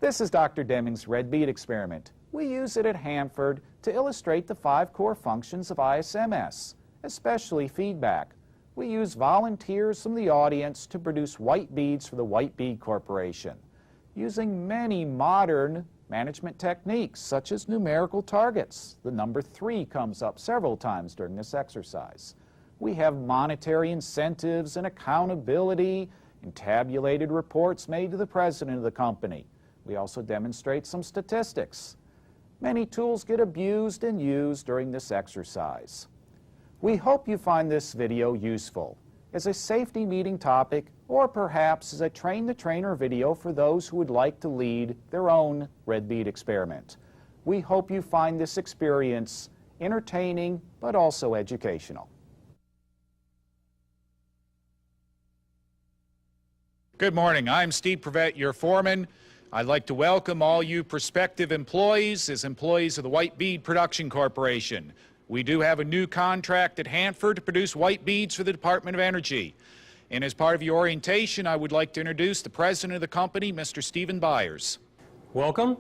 This is Dr. Deming's red bead experiment. We use it at Hanford to illustrate the 5 core functions of ISMS, especially feedback. We use volunteers from the audience to produce white beads for the White Bead Corporation, using many modern management techniques such as numerical targets. The number 3 comes up several times during this exercise. We have monetary incentives and accountability and tabulated reports made to the president of the company. We also demonstrate some statistics. Many tools get abused and used during this exercise. We hope you find this video useful as a safety meeting topic or perhaps as a train-the-trainer video for those who would like to lead their own red bead experiment. We hope you find this experience entertaining but also educational. Good morning. I'm Steve Prevett, your foreman. I'd like to welcome all you prospective employees as employees of the White Bead Production Corporation. We do have a new contract at Hanford to produce white beads for the Department of Energy. And as part of your orientation, I would like to introduce the president of the company, Mr. Stephen Byers. Welcome,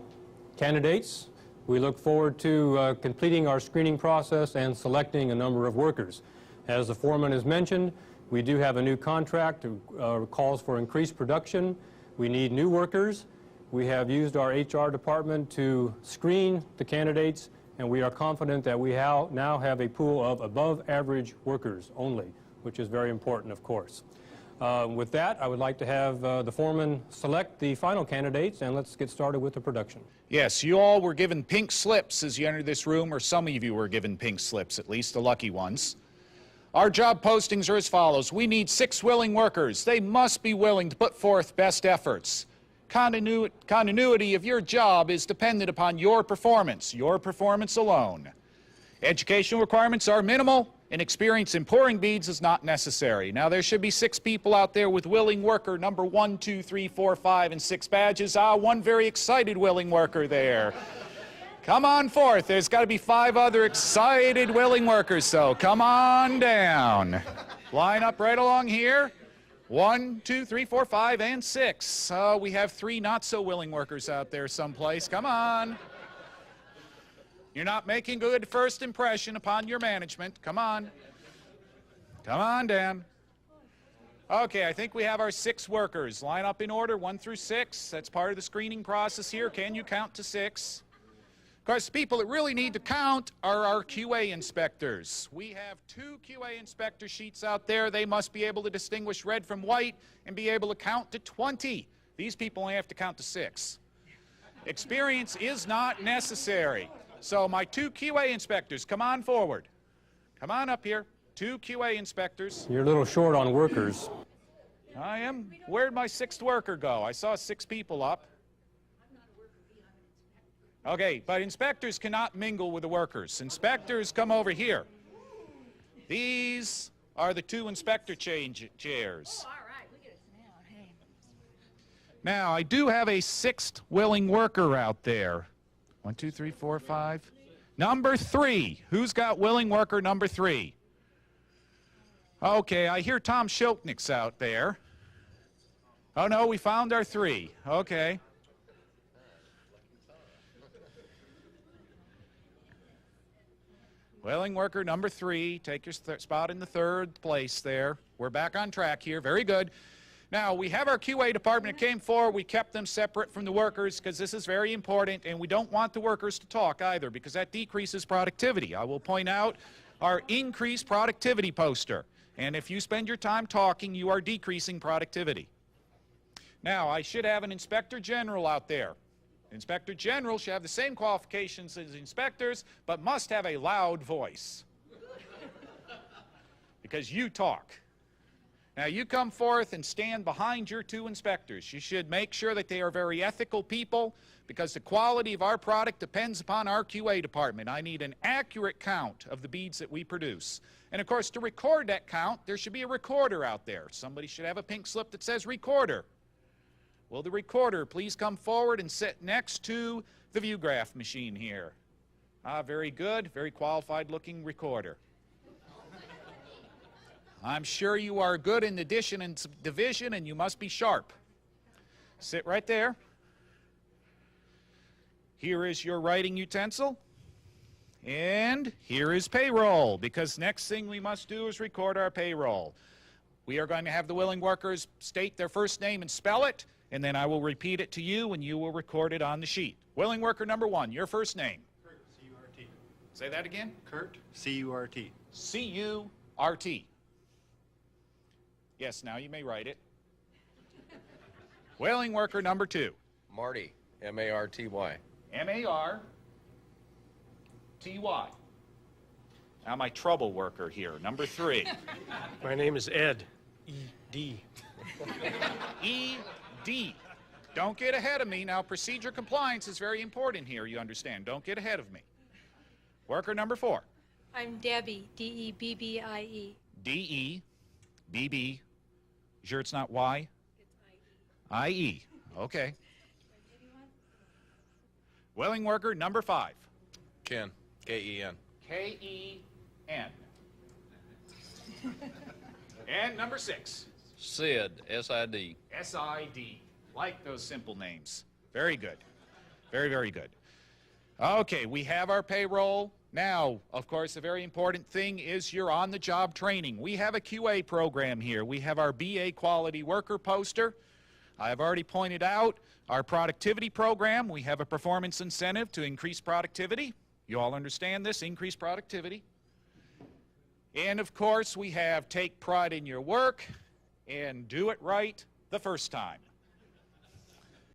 candidates. We look forward to completing our screening process and selecting a number of workers. As the foreman has mentioned, we do have a new contract that calls for increased production. We need new workers. We have used our HR department to screen the candidates, and we are confident that we now have a pool of above-average workers only, which is very important, of course. With that, I would like to have the foreman select the final candidates, and let's get started with the production. Yes, you all were given pink slips as you entered this room, or some of you were given pink slips, at least the lucky ones. Our job postings are as follows. We need 6 willing workers. They must be willing to put forth best efforts. Continuity of your job is dependent upon your performance alone. Educational requirements are minimal, and experience in pouring beads is not necessary. Now, there should be 6 people out there with willing worker number 1, 2, 3, 4, 5, and 6 badges. One very excited willing worker there. Come on forth. There's got to be 5 other excited willing workers, so come on down. Line up right along here. 1, 2, 3, 4, 5, and 6. We have 3 not-so-willing workers out there someplace. Come on. You're not making a good first impression upon your management. Come on. Come on, Dan. Okay, I think we have our 6 workers. Line up in order, 1 through 6. That's part of the screening process here. Can you count to 6? Of course, the people that really need to count are our QA inspectors. We have 2 QA inspector sheets out there. They must be able to distinguish red from white and be able to count to 20. These people only have to count to 6. Experience is not necessary. So my 2 QA inspectors, come on forward. Come on up here. 2 QA inspectors. You're a little short on workers. I am. Where'd my 6th worker go? I saw 6 people up. Okay, but inspectors cannot mingle with the workers. Inspectors, come over here. These are the 2 inspector chairs. Oh, all right, look at us now. Hey. Now, I do have a 6th willing worker out there. 1, 2, 3, 4, 5. Number 3. Who's got willing worker number 3? Okay, I hear Tom Schiltnick's out there. Oh, no, we found our 3. Okay. Willing worker number 3, take your spot in the 3rd place there. We're back on track here. Very good. Now, we have our QA department that came forward. We kept them separate from the workers because this is very important, and we don't want the workers to talk either because that decreases productivity. I will point out our increased productivity poster, and if you spend your time talking, you are decreasing productivity. Now, I should have an inspector general out there. Inspector General should have the same qualifications as inspectors, but must have a loud voice. Because you talk. Now, you come forth and stand behind your 2 inspectors. You should make sure that they are very ethical people, because the quality of our product depends upon our QA department. I need an accurate count of the beads that we produce. And, of course, to record that count, there should be a recorder out there. Somebody should have a pink slip that says recorder. Will the recorder please come forward and sit next to the view graph machine here? Very good, very qualified looking recorder. I'm sure you are good in addition and division, and you must be sharp. Sit right there. Here is your writing utensil. And here is payroll, because next thing we must do is record our payroll. We are going to have the willing workers state their first name and spell it, and then I will repeat it to you and you will record it on the sheet. Willing worker number 1, your first name. Kurt, C-U-R-T. Say that again. Kurt, C-U-R-T. C-U-R-T. Yes, now you may write it. Whaling worker number 2. Marty, M-A-R-T-Y. M-A-R-T-Y. Now my trouble worker here, number 3. My name is Ed, E-D. E-D. Don't get ahead of me. Now, procedure compliance is very important here, you understand. Don't get ahead of me. Worker number 4. I'm Debbie, D-E-B-B-I-E. D-E-B-B. You sure it's not Y? It's I-E. I-E. Okay. Willing worker number 5. Ken, K-E-N. K-E-N. And number 6. Sid, S-I-D. S-I-D. Like those simple names. Very good. Very, very good. Okay, we have our payroll. Now, of course, a very important thing is your on-the-job training. We have a QA program here. We have our BA Quality Worker poster. I have already pointed out our productivity program. We have a performance incentive to increase productivity. You all understand this, increase productivity. And, of course, we have take pride in your work and do it right the first time.